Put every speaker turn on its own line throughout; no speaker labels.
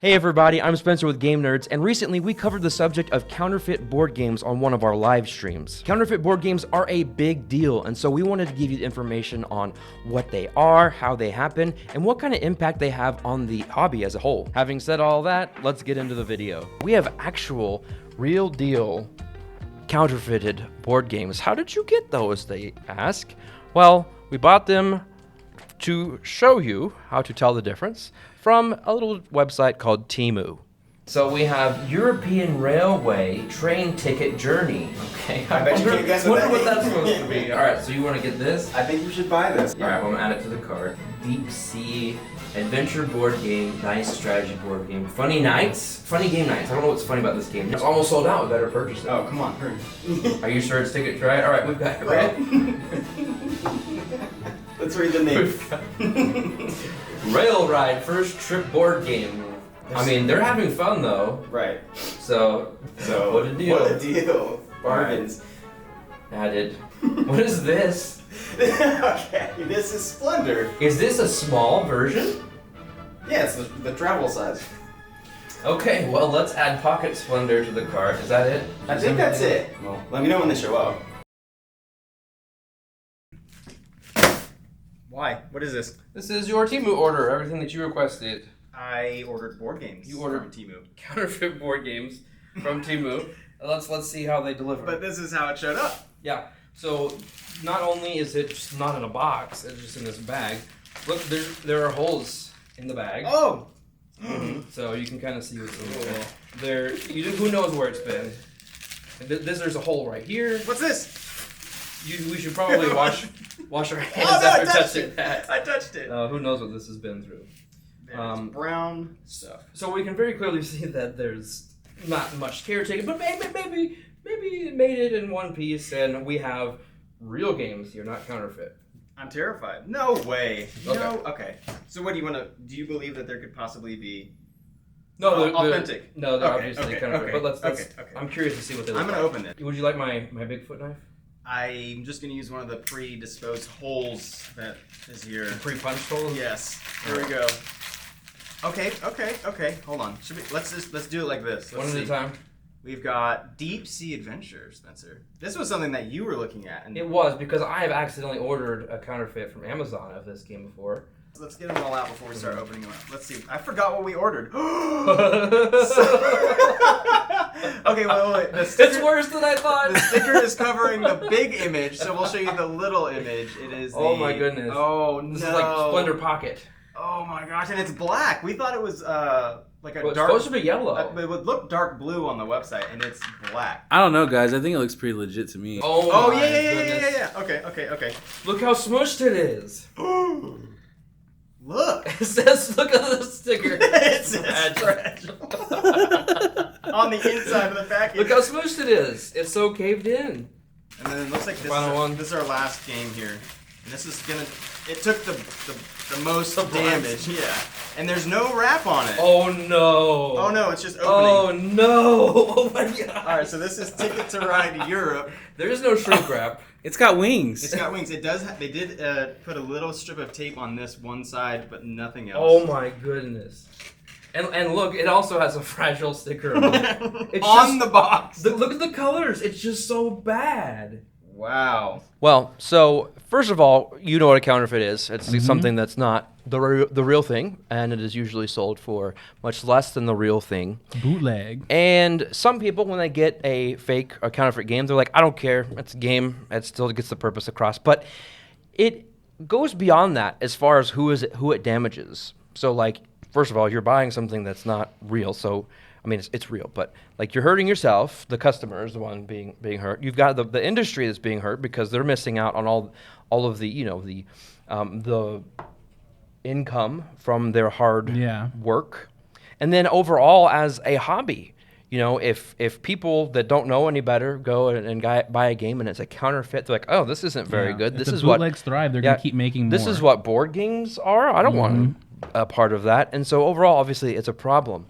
Hey everybody, I'm Spencer with Game Nerdz, and recently we covered the subject of counterfeit board games on one of our live streams. Counterfeit board games are a big deal, and so we wanted to give you information on what they are, how they happen, and what kind of impact they have on the hobby as a whole. Having said all that, let's get into the video. We have actual, real deal, counterfeited board games. How did you get those, they ask? Well, we bought them to show you how to tell the difference from a little website called Temu. So we have European Railway Train Ticket Journey. Okay,
I bet you can't guess what
that's supposed to be. All right, so you want to get this?
I think you should buy this.
All right, well, I'm gonna add it to the cart. Deep Sea Adventure board game, nice strategy board game. Funny game nights. I don't know what's funny about this game. It's almost sold out. We better purchase it.
Oh, come on, hurry.
Are you sure it's ticket to ride? All right, we've got it right.
Let's read the name.
Rail Ride First Trip board game. I mean, they're having fun though.
Right.
So what a deal.
What a deal. Bargains.
Added. What is this?
Okay, this is Splendor.
Is this a small version?
Yeah, it's the travel size.
Okay, well, let's add Pocket Splendor to the cart. Is that it?
I think that's it. Well, let me know when they show up. Why? What is this?
This is your Temu order, everything that you requested.
I ordered board games.
You ordered
from Temu.
Counterfeit board games from Temu. Let's see how they deliver.
But this is how it showed up.
Yeah. So not only is it just not in a box, it's just in this bag. Look, there are holes in the bag.
Oh.
So you can kind of see what's in there. Who knows where it's been? There's a hole right here.
What's this?
We should probably wash our hands
Oh, no,
after
I touched
touching
it.
that.
I touched it.
Who knows what this has been through?
There's brown stuff.
So we can very clearly see that there's not much care taken, but maybe it made it in one piece, and we have real games here, not counterfeit.
I'm terrified. No way.
Okay.
No. Okay. So what do you want to? Do you believe that there could possibly be?
No, they're
authentic.
No, they're
Okay,
obviously
okay,
counterfeit.
okay,
But let's.
okay.
I'm curious to see what they look
I'm
like.
gonna open it.
Would you like my Bigfoot knife?
I'm just gonna use one of the predisposed holes that is here.
The pre-punched hole?
Yes. Here we go. Okay. Hold on. Let's do it like this.
One at a time.
We've got Deep Sea Adventure, Spencer. This was something that you were looking at. And
It was because I have accidentally ordered a counterfeit from Amazon of this game before.
Let's get them all out before we start opening them up. Let's see. I forgot what we ordered. Okay, wait.
It's worse than I thought.
The sticker is covering the big image, so we'll show you the little image. It is.
Oh my goodness.
Oh
This
no.
is like Splendor Pocket.
Oh my gosh, and it's black. We thought it was like a
Well, it's
dark.
supposed to be yellow.
It would look dark blue on the website, and it's black.
I don't know, guys. I think it looks pretty legit to me.
Oh
my
yeah.
goodness.
Okay.
Look how smushed it is.
Look.
It says, look at the sticker.
It says fragile. On the inside of the package.
Look how smushed it is. It's so caved in.
And then it looks like this is our last game here. And this is gonna. It took the most damage. Yeah. And there's no wrap on it.
Oh no.
Oh no, it's just opening.
Oh no. Oh my god.
Alright, so this is Ticket to Ride Europe.
There is no shrink wrap.
It's got wings.
It's got wings. It does. They did put a little strip of tape on this one side, but nothing else.
Oh my goodness. And look, it also has a fragile sticker on it. It's
on the box.
Look at the colors. It's just so bad.
Wow.
Well, so first of all, you know what a counterfeit is. It's something that's not the real thing, and it is usually sold for much less than the real thing.
Bootleg.
And some people, when they get a fake or counterfeit game, they're like, I don't care. It's a game. It still gets the purpose across. But it goes beyond that as far as who it damages. So, like, first of all, you're buying something that's not real. So, I mean, it's real, but like you're hurting yourself. The customer is the one being hurt. You've got the industry that's being hurt because they're missing out on all of the the income from their hard work. And then overall, as a hobby, if people that don't know any better go and buy a game and it's a counterfeit, they're like, oh, this isn't very good.
If
This is
the
what
bootlegs thrive. They're gonna keep making more.
This is what board games are. I don't want a part of that. And so overall, obviously, it's a problem.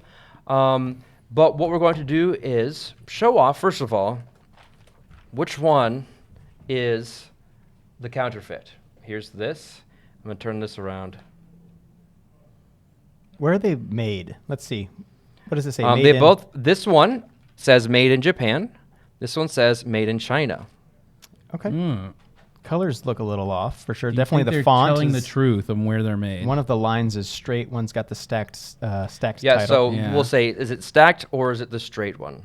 But what we're going to do is show off, first of all, which one is the counterfeit. Here's this. I'm going to turn this around.
Where are they made? Let's see. What does it say?
They both. This one says made in Japan. This one says made in China.
Okay. Colors look a little off for sure.
You
Definitely
think
the
they're
font.
telling the truth of where they're made.
One of the lines is straight. One's got the stacked
Yeah.
title.
So
Yeah.
we'll say, is it stacked or is it the straight one?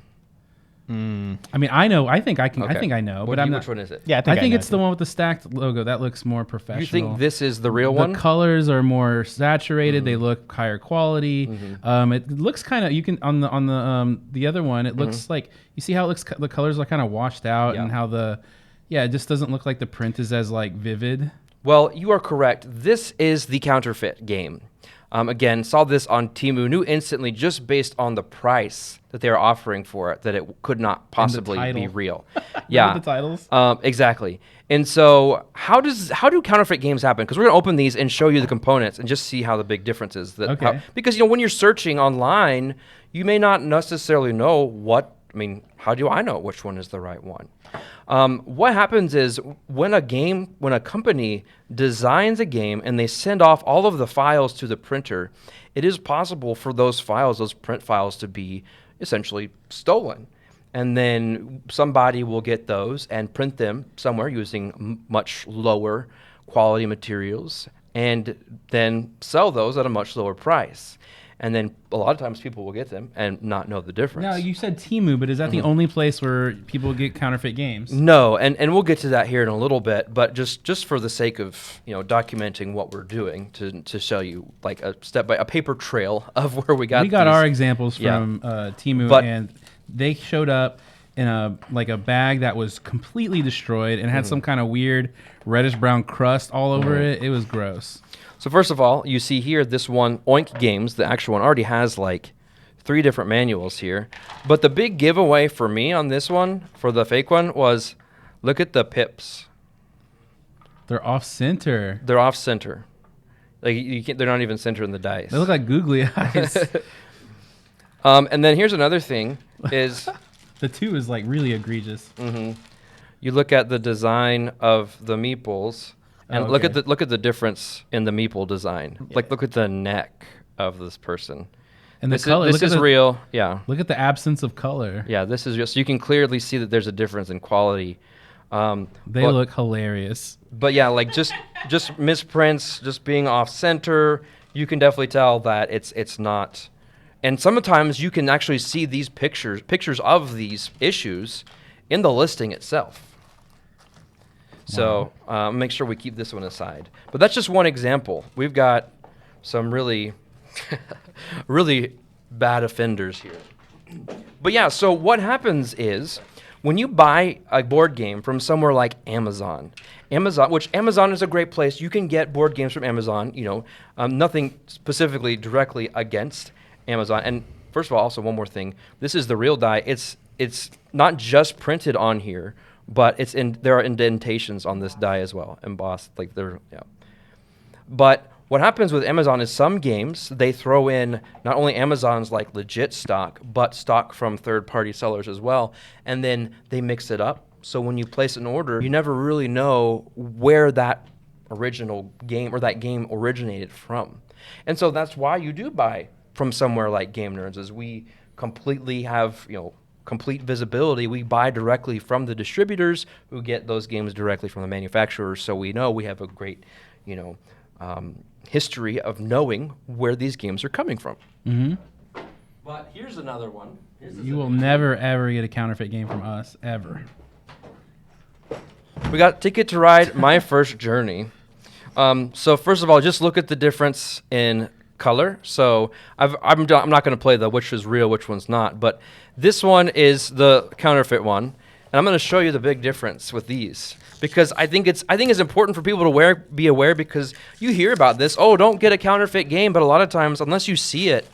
I mean, I know. I think I can. I
Okay.
think I know.
What
But
do you-
I'm
which
not.
one is it?
Yeah,
I think
know
it's the one with the stacked logo. That looks more professional.
You think this is the real
the
one?
colors are more saturated. They look higher quality. It looks kind of. You can on the other one. It looks like you see how it looks. The colors are kind of washed out,
Yeah.
and how it just doesn't look like the print is as like vivid.
Well, you are correct. This is the Counterfeit game. Again, saw this on Temu, knew instantly just based on the price that they were offering for it that it could not possibly be
title.
real. Yeah,
the titles.
Exactly. And so, how do counterfeit games happen? Because we're gonna open these and show you the components and just see how the big difference is.
Okay.
Because when you're searching online, you may not necessarily know what. I mean, how do I know which one is the right one? What happens is when a company designs a game and they send off all of the files to the printer, it is possible for those print files to be essentially stolen. And then somebody will get those and print them somewhere using much lower quality materials and then sell those at a much lower price. And then a lot of times people will get them and not know the difference.
Now, you said Temu, but is that the only place where people get counterfeit games?
No, and we'll get to that here in a little bit, but just for the sake of documenting what we're doing to show you like a paper trail of where we got.
We got
these.
our examples
Yeah.
from Temu,
But-
and they showed up in a bag that was completely destroyed and had some kind of weird reddish brown crust all over it. It was gross.
So first of all, you see here this one, Oink Games, the actual one, already has like 3 different manuals here. But the big giveaway for me on this one, for the fake one, was look at the pips.
They're off center.
They're off center. Like you can't, they're not even centering the dice.
They look like googly eyes.
And then here's another thing is
The 2 is like really egregious.
you look at the design of the meeples. And
Oh,
look
okay.
at the difference in the meeple design. Like look at the neck of this person.
And the
This
color.
is
look at the,
real. Yeah.
Look at the absence of color.
Yeah, this is just you can clearly see that there's a difference in quality.
They
but,
look hilarious.
But yeah, like just misprints, just being off center, you can definitely tell that it's not. And sometimes you can actually see these pictures of these issues in the listing itself. So make sure we keep this one aside. But that's just one example. We've got some really, really bad offenders here. But yeah, so what happens is when you buy a board game from somewhere like Amazon, which Amazon is a great place. You can get board games from Amazon. Nothing specifically directly against Amazon. And first of all, also one more thing. This is the real die. It's not just printed on here, but there are indentations on this die as well, embossed But what happens with Amazon is some games they throw in not only Amazon's like legit stock, but stock from third-party sellers as well, and then they mix it up. So when you place an order, you never really know where that original game or that game originated from, and so that's why you do buy from somewhere like Game Nerdz, is we completely have complete visibility. We buy directly from the distributors who get those games directly from the manufacturers, so we know we have a great, history of knowing where these games are coming from. But here's another one.
You will never, ever get a counterfeit game from us, ever.
We got Ticket to Ride, My First Journey. So first of all, just look at the difference in color. So I'm not going to play the which is real, which one's not, but this one is the counterfeit one, and I'm going to show you the big difference with these because I think it's important for people to be aware because you hear about this. Oh, don't get a counterfeit game, but a lot of times, unless you see it,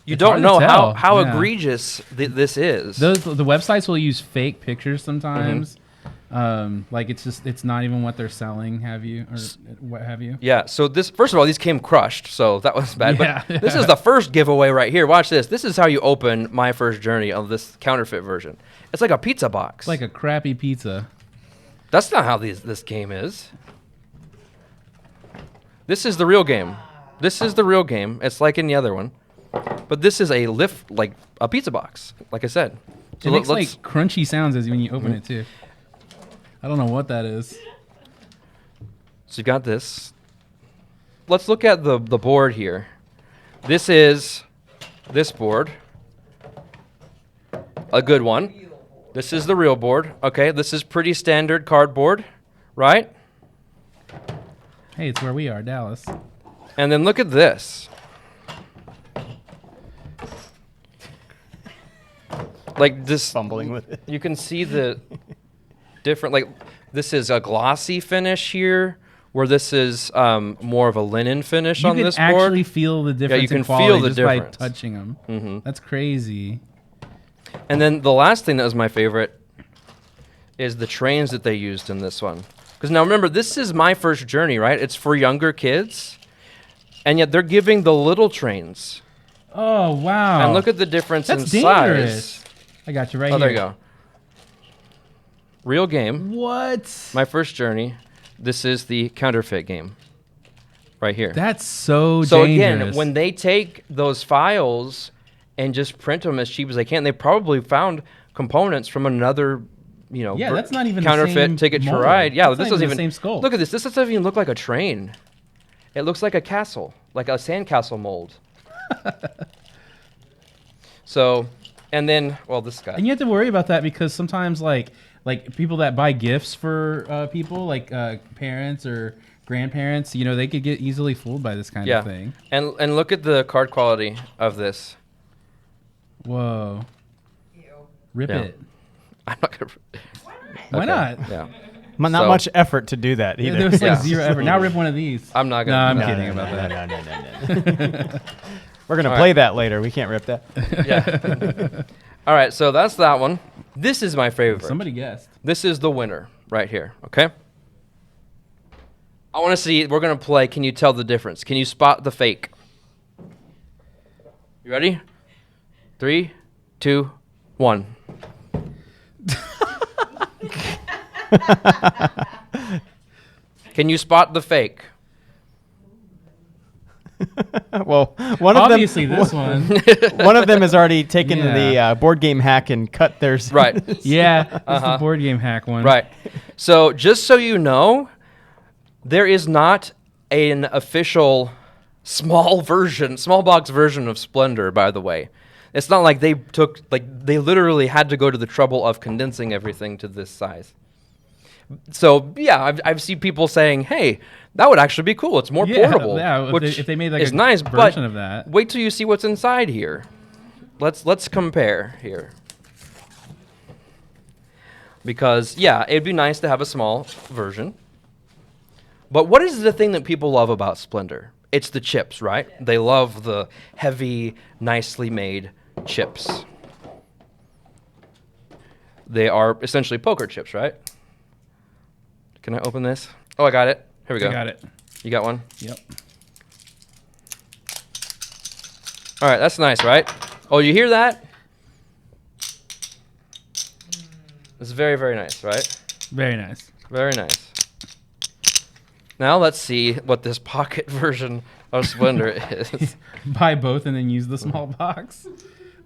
you don't know how egregious this is.
The websites will use fake pictures sometimes. Like it's not even what they're selling. What have you?
Yeah. So first of all, these came crushed, so that was bad.
Yeah.
But this is the first giveaway right here. Watch this. This is how you open My First Journey of this counterfeit version. It's like a pizza box.
It's like a crappy pizza.
That's not how this game is. This is the real game. This is the real game. It's like in the other one, but this is a lift, like a pizza box. Like I said,
It makes like crunchy sounds as when you open it too. I don't know what that is.
So you've got this. Let's look at the board here. This is this board. A good one. This is the real board. Okay, this is pretty standard cardboard, right?
Hey, it's where we are, Dallas.
And then look at this. Like this,
Fumbling with it.
you can see the different, like this is a glossy finish here, where this is more of a linen finish
You
on
can
this
actually
board.
feel the difference
you can
in
feel
quality
the
just
difference.
by touching them.
Mhm.
That's crazy.
And then the last thing that was my favorite is the trains that they used in this one. Because now remember, this is my first journey, right? It's for younger kids, and yet they're giving the little trains.
Oh, wow.
And look at the difference
That's
in
dangerous.
size.
I got you right
Oh,
here.
there you go. Real game.
What?
My first journey. This is the counterfeit game. Right here.
That's so
So
dangerous.
again, when they take those files and just print them as cheap as they can, they probably found components from another,
Yeah, that's not even the
counterfeit
same
ticket to
mold.
ride. Yeah,
That's
this
not
doesn't
even the
even
same sculpt.
Look at this. This doesn't even look like a train. It looks like a castle, like a sandcastle mold. So, and then, well, this guy.
And you have to worry about that because sometimes, like people that buy gifts for people, like parents or grandparents, they could get easily fooled by this kind
Yeah,
of thing.
and look at the card quality of this.
Whoa. Rip
Yeah.
it.
I'm not gonna.
Why
Okay,
not?
Yeah.
Not
So-
much effort to do that either.
There was like
Yeah.
zero effort. Now rip one of these.
I'm not
No,
gonna.
I'm
no,
kidding
no,
about
no,
that.
no. We're gonna
All
play
right.
that later. We can't rip that.
Yeah. All right, so that's that one. This is my favorite.
Somebody guessed.
This is the winner right here, okay? I want to see, we're going to play, can you tell the difference? Can you spot the fake? You ready? 3, 2, 1. Can you spot the fake?
Well, one of
Obviously,
them.
this one.
One of them has already taken
Yeah.
the board game hack and cut theirs.
Right.
Yeah, that's the board game hack one.
Right. So just so you know, there is not an official small box version of Splendor, by the way. It's not like they literally had to go to the trouble of condensing everything to this size. So yeah, I've seen people saying, "Hey, that would actually be cool. It's more
Yeah,
portable."
yeah, if they made like
is
a
nice,
version
but
of that.
wait till you see what's inside here. Let's compare here. Because yeah, it'd be nice to have a small version. But what is the thing that people love about Splendor? It's the chips, right? They love the heavy, nicely made chips. They are essentially poker chips, right? Can I open this? Oh, I got it. Here we go.
I got it.
You got one?
Yep.
All right, that's nice, right? Oh, you hear that? It's very, very nice, right?
Very nice.
Very nice. Now let's see what this pocket version of Splendor is.
Buy both and then use the small box.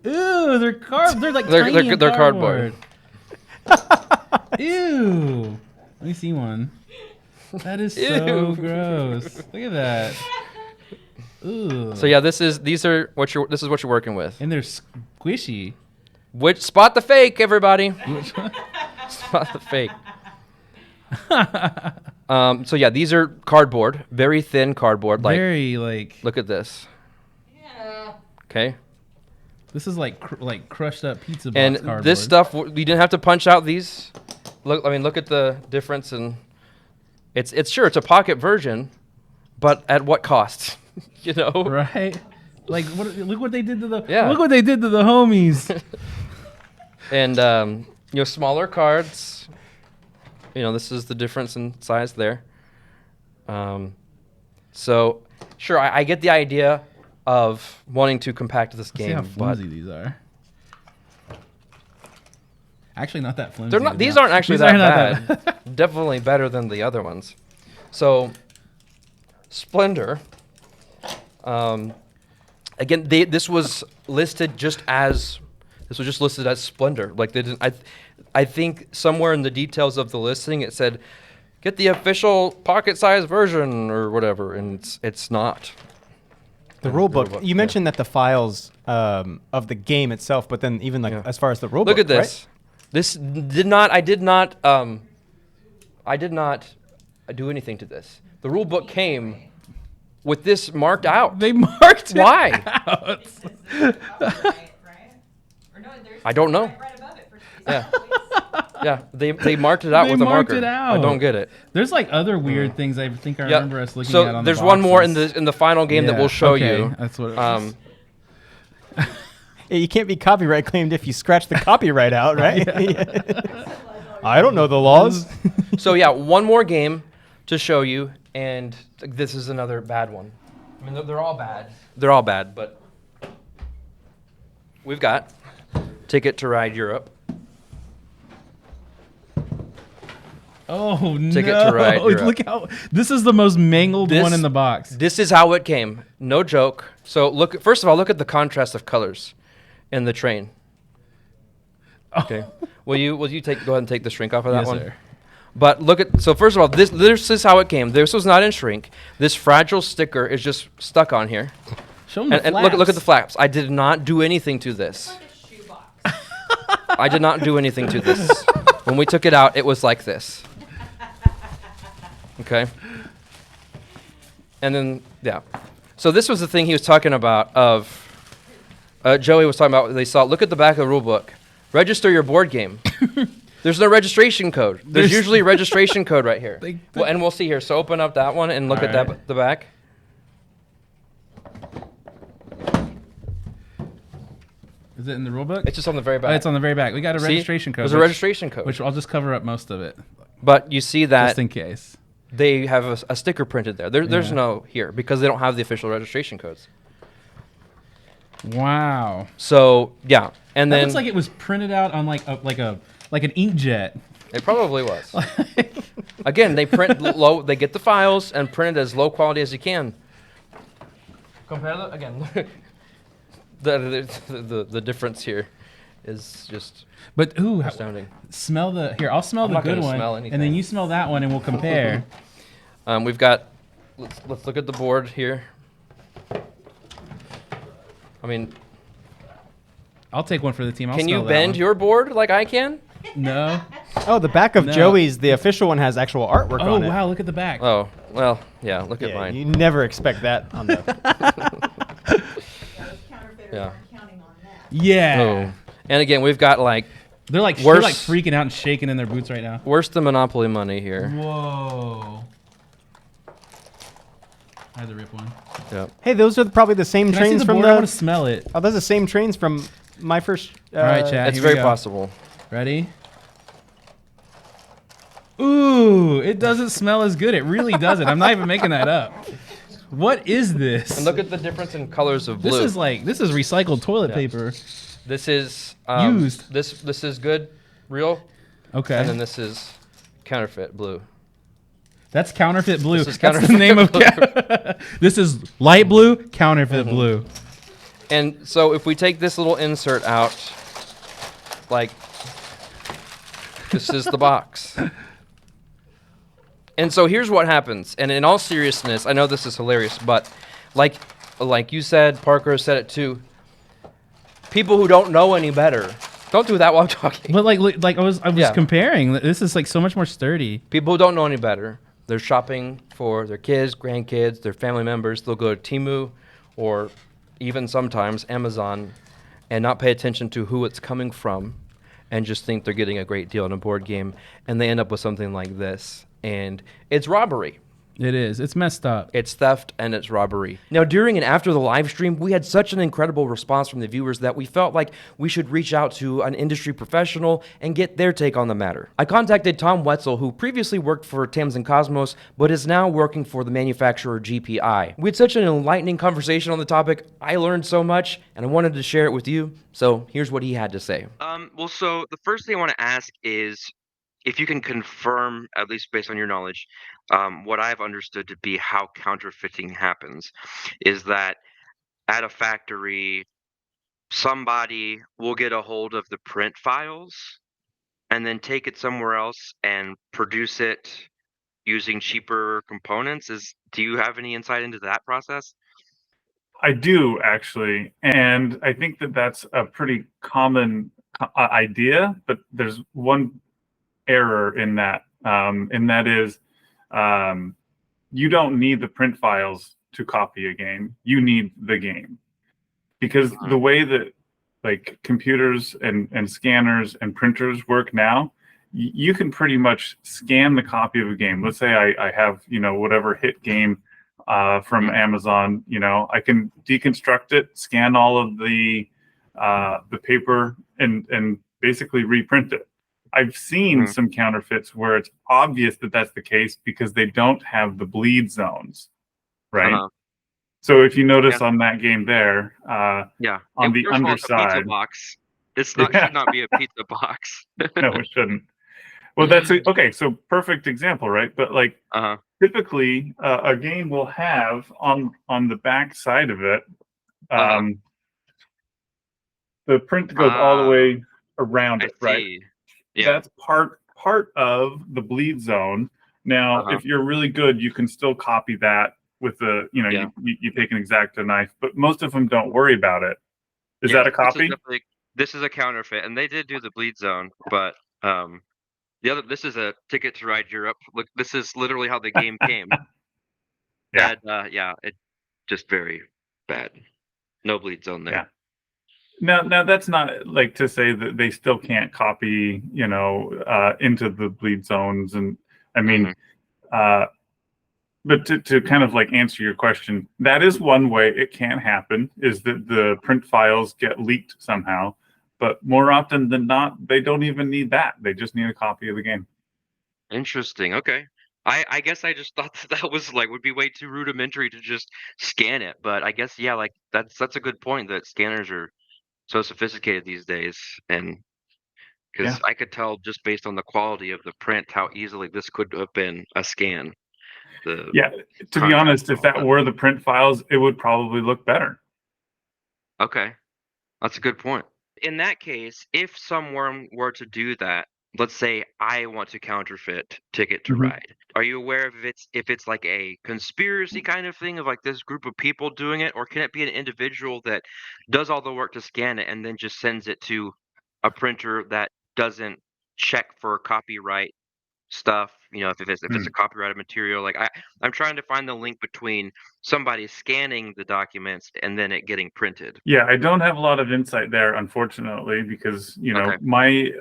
Ooh, they're They're like
They're-
tiny
they're-
in
they're cardboard.
Ew. Let me see one. That is so
Ew.
gross. Look at that. Ooh.
So yeah, this is what you're working with.
And they're squishy.
Which spot the fake, everybody? Spot the fake. So yeah, these are cardboard, very thin cardboard. Like,
Very like.
look at this. Yeah. Okay.
This is like crushed up pizza box
And
cardboard.
this stuff, you didn't have to punch out these. Look, look at the difference, and it's a pocket version, but at what cost? You know.
Right. Like look what they did to the.
Yeah.
Look what they did to the homies.
And smaller cards. This is the difference in size there. So sure, I get the idea of wanting to compact this
See how
game, but
flimsy these are. Actually, not that flimsy.
they're not.
They're
These
not-
aren't actually
these are
that
not
bad. Definitely better than the other ones. So Splendor Again, this was listed just as Splendor. Like they didn't. I think somewhere in the details of the listing it said, "Get the official pocket-sized version" or whatever, and it's not.
The rulebook. You mentioned that the files of the game itself, but then even like as far as the rulebook.
Look at this.
Right?
This did not. I did not do anything to this. The rulebook came with this marked out.
They marked it
Why?
out.
I don't know. Yeah. Yeah, they marked it out
They
with a
marked
marker.
it out.
I don't get it.
There's like other weird things I think I remember us looking
so
at on
there's
the
one more in
boxes.
the final game that we'll show
okay.
you.
That's what it was.
Yeah, you can't be copyright claimed if you scratch the copyright out, right? I don't know the laws.
So yeah, one more game to show you, and this is another bad one. I mean, they're all bad. They're all bad, but we've got Ticket to Ride Europe.
Oh
Ticket
no!
to Ride Europe.
Look how this is the most mangled one in the box.
This is how it came. No joke. So first of all, look at the contrast of colors in the train. Okay. Will you go ahead and take the shrink off of that
Yes,
one?
sir.
But look at, so first of all, this is how it came. This was not in shrink. This fragile sticker is just stuck on here.
Show them the
And
flaps.
look at the flaps. I did not do anything to this. I did not do anything to this. When we took it out, it was like this. Okay. And then, yeah. So this was the thing he was talking about Joey was talking about, they saw, look at the back of the rule book. Register your board game. There's no registration code. There's usually a registration code right here. Well, and we'll see here. So open up that one and look at that the back.
Is it in the rule book?
It's just on the very back.
It's on the very back. We got a
See?
registration code.
There's a registration code.
Which I'll just cover up most of it,
But you see that
just in case.
they have a sticker printed there. There's no here because they don't have the official registration codes.
Wow.
So yeah, and
That
then
looks like it was printed out on like an inkjet.
it probably was. Again, they print low. They get the files and print it as low quality as you can. Compare the, again. the difference here is just
But ooh,
astounding.
smell the here. I'll smell
I'm
the
not
good
gonna
one,
smell
and
anything.
then you smell that one, and we'll compare.
We've got. Let's look at the board here. I mean,
I'll take one for the team. I'll
can you
smell that
bend
one.
your board like I can?
No.
Oh, the back of
No.
Joey's, the official one has actual artwork
Oh
on it.
wow! Look at the back.
Oh well, yeah. Look at
Yeah,
mine.
you never expect that on the.
Yeah.
Yeah.
Oh, and again, we've got like
They're like
Worse-
freaking out and shaking in their boots right now.
worse than Monopoly money here.
Whoa. I had to rip one.
Yeah.
Hey, those are probably the same
Can I see
trains
the
from
board?
the.
I want to smell it.
Oh, those are the same trains from my first.
All right, Chad.
It's
here we
very
go.
possible.
Ready? Ooh, it doesn't smell as good. It really doesn't. I'm not even making that up. What is this?
And look at the difference in colors of blue.
This is recycled toilet paper.
This is
Used.
This is good, real,
Okay.
and then this is counterfeit blue.
That's counterfeit blue.
This is
That's the
counterfeit
name of
blue.
This is light blue, counterfeit blue.
And so if we take this little insert out, like this is the box. And so here's what happens. And in all seriousness, I know this is hilarious, but like you said, Parker said it too. People who don't know any better, don't do that while I'm talking.
But like I was
Yeah.
comparing. This is like so much more sturdy.
People who don't know any better, they're shopping for their kids, grandkids, their family members. They'll go to Temu or even sometimes Amazon and not pay attention to who it's coming from and just think they're getting a great deal on a board game. And they end up with something like this. And it's robbery.
It is. It's messed up.
It's theft and it's robbery. Now, during and after the live stream, we had such an incredible response from the viewers that we felt like we should reach out to an industry professional and get their take on the matter. I contacted Tom Wetzel, who previously worked for Tams and Cosmos, but is now working for the manufacturer GPI. We had such an enlightening conversation on the topic. I learned so much, and I wanted to share it with you. So here's what he had to say.
Well, so the first thing I want to ask is,
if you can confirm, at least based on your knowledge, what I've understood to be how counterfeiting happens is that at a factory, somebody will get a hold of the print files and then take it somewhere else and produce it using cheaper components. Do you have any insight into that process?
I do actually, and I think that that's a pretty common idea, but there's one error in that, and that is you don't need the print files to copy a game. You need the game, because the way that like computers and scanners and printers work now, you can pretty much scan the copy of a game. Let's say I have, whatever hit game from Amazon, I can deconstruct it, scan all of the paper, and basically reprint it. I've seen some counterfeits where it's obvious that that's the case because they don't have the bleed zones, right? So if you notice on that game there, on the underside,
pizza box. Should not be a pizza box.
No, it shouldn't. Well, that's okay. So perfect example, right? But like typically, a game will have on the back side of it, the print goes all the way around it, right? Yeah. That's part of the bleed zone. Now, if you're really good, you can still copy that with the, you take an X-Acto knife, but most of them don't worry about it. Is that a copy?
This is a counterfeit, and they did do the bleed zone, but this is a Ticket to Ride Europe. Look, this is literally how the game came.
Yeah.
And, it just very bad. No bleed zone there.
Yeah. Now that's not like to say that they still can't copy, into the bleed zones, and I mean, but to kind of like answer your question, that is one way it can happen, is that the print files get leaked somehow. But more often than not, they don't even need that. They just need a copy of the game.
Interesting. Okay. I guess I just thought that was would be way too rudimentary to just scan it. But I guess, that's a good point, that scanners are so sophisticated these days. And because I could tell just based on the quality of the print how easily this could have been a scan. To
be honest, if that were the print files, it would probably look better.
Okay. That's a good point. In that case, if someone were to do that, let's say I want to counterfeit Ticket to Ride. Are you aware of if it's like a conspiracy kind of thing of like this group of people doing it, or can it be an individual that does all the work to scan it and then just sends it to a printer that doesn't check for copyright stuff? If it's a copyrighted material, I'm trying to find the link between somebody scanning the documents and then it getting printed.
Yeah, I don't have a lot of insight there, unfortunately, because my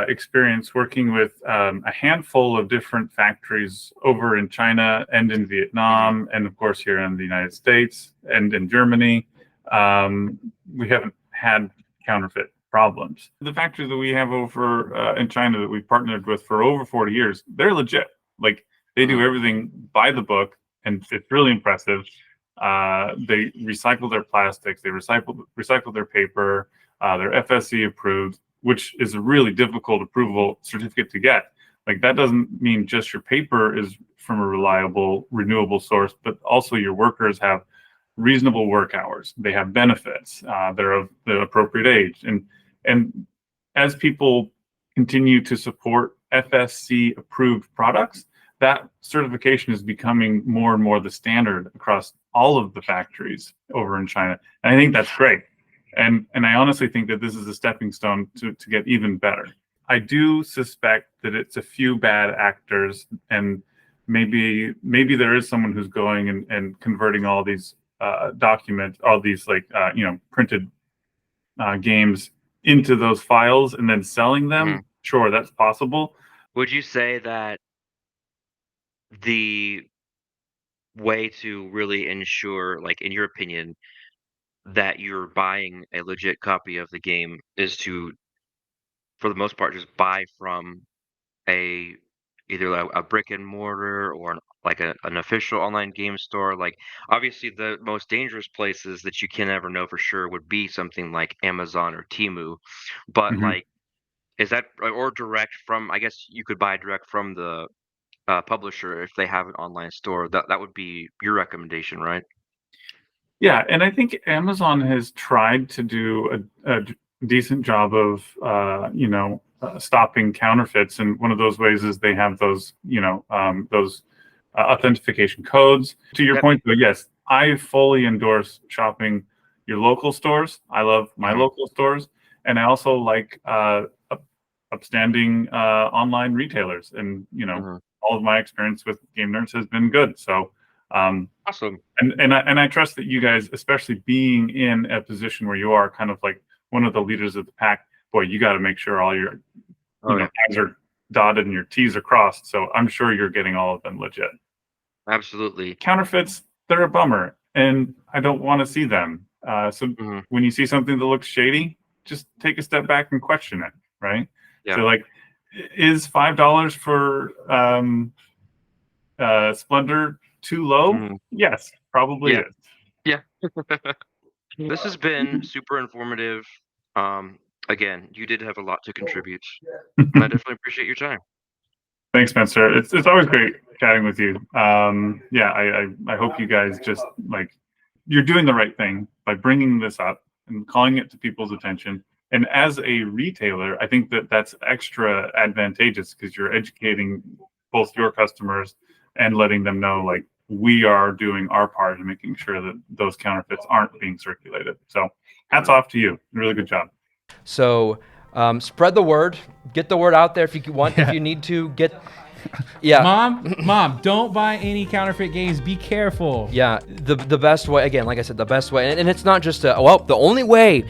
experience working with a handful of different factories over in China and in Vietnam, and of course here in the United States and in Germany, we haven't had counterfeit problems. The factory that we have over in China that we've partnered with for over 40 years, they're legit. Like, they do everything by the book, and it's really impressive. They recycle their plastics, they recycle their paper, they're FSC approved, which is a really difficult approval certificate to get. Like, that doesn't mean just your paper is from a reliable, renewable source, but also your workers have reasonable work hours. They have benefits. They're of the appropriate age. And as people continue to support FSC approved products, that certification is becoming more and more the standard across all of the factories over in China. And I think that's great. And I honestly think that this is a stepping stone to get even better. I do suspect that it's a few bad actors, and maybe there is someone who's going and converting all these documents, all these printed games into those files and then selling them. Sure, that's possible.
Would you say that the way to really ensure, in your opinion, that you're buying a legit copy of the game is to, for the most part, just buy from either a brick and mortar or an official online game store? Obviously the most dangerous places that you can never know for sure would be something like Amazon or Temu, but
Is that or direct from? I guess you could buy direct from the publisher if they have an online store. That would be your recommendation, right?
Yeah, and I think Amazon has tried to do a decent job of, stopping counterfeits. And one of those ways is they have those, those authentication codes. To your point, though, yes, I fully endorse shopping your local stores. I love my local stores, and I also like upstanding online retailers. And all of my experience with Game Nerdz has been good. So.
Awesome.
And I trust that you guys, especially being in a position where you are kind of like one of the leaders of the pack, boy, you got to make sure all your I's are dotted and your T's are crossed. So I'm sure you're getting all of them legit.
Absolutely.
Counterfeits, they're a bummer, and I don't want to see them. So when you see something that looks shady, just take a step back and question it, right?
Yeah.
So like, is $5 for Splendor too low? Yes, probably is.
Yeah. This has been super informative. Again, you did have a lot to contribute. And I definitely appreciate your time.
Thanks, Spencer. It's always great chatting with you. I hope you guys just you're doing the right thing by bringing this up and calling it to people's attention. And as a retailer, I think that that's extra advantageous because you're educating both your customers and letting them know we are doing our part in making sure that those counterfeits aren't being circulated. So hats off to you. Really good job.
So spread the word. Get the word out there if you want. If you need to get. Yeah.
Mom, don't buy any counterfeit games. Be careful.
Yeah. The best way, again, like I said, the best way, and it's not just the only way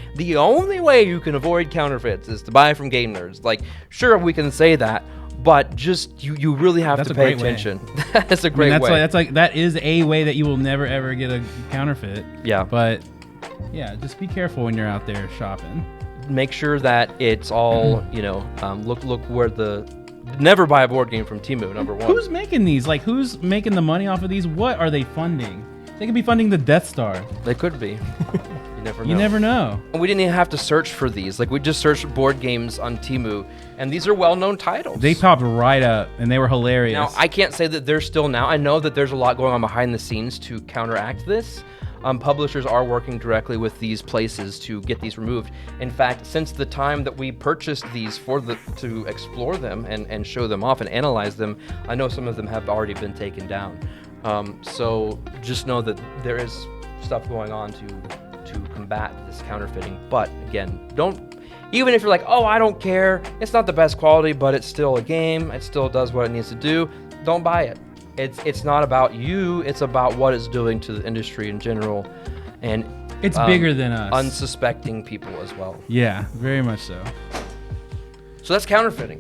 you can avoid counterfeits is to buy from Game Nerdz. Sure, we can say that. But just you really have to pay attention. That's a great way.
That is a way that you will never ever get a counterfeit.
Yeah.
But yeah, just be careful when you're out there shopping.
Make sure that it's all look where never buy a board game from Temu. Number one.
Who's making these? Who's making the money off of these? What are they funding? They could be funding the Death Star.
They could be.
You never know.
We didn't even have to search for these. We just searched board games on Temu, and these are well-known titles.
They popped right up, and they were hilarious.
Now, I can't say that they're still now. I know that there's a lot going on behind the scenes to counteract this. Publishers are working directly with these places to get these removed. In fact, since the time that we purchased these to explore them and show them off and analyze them, I know some of them have already been taken down. So just know that there is stuff going on to combat this counterfeiting. But again, even if you're I don't care, it's not the best quality, but it's still a game, it still does what it needs to do, don't buy it. It's not about you, it's about what it's doing to the industry in general, and
it's bigger than us.
Unsuspecting people as well.
Yeah, very much so.
So that's counterfeiting.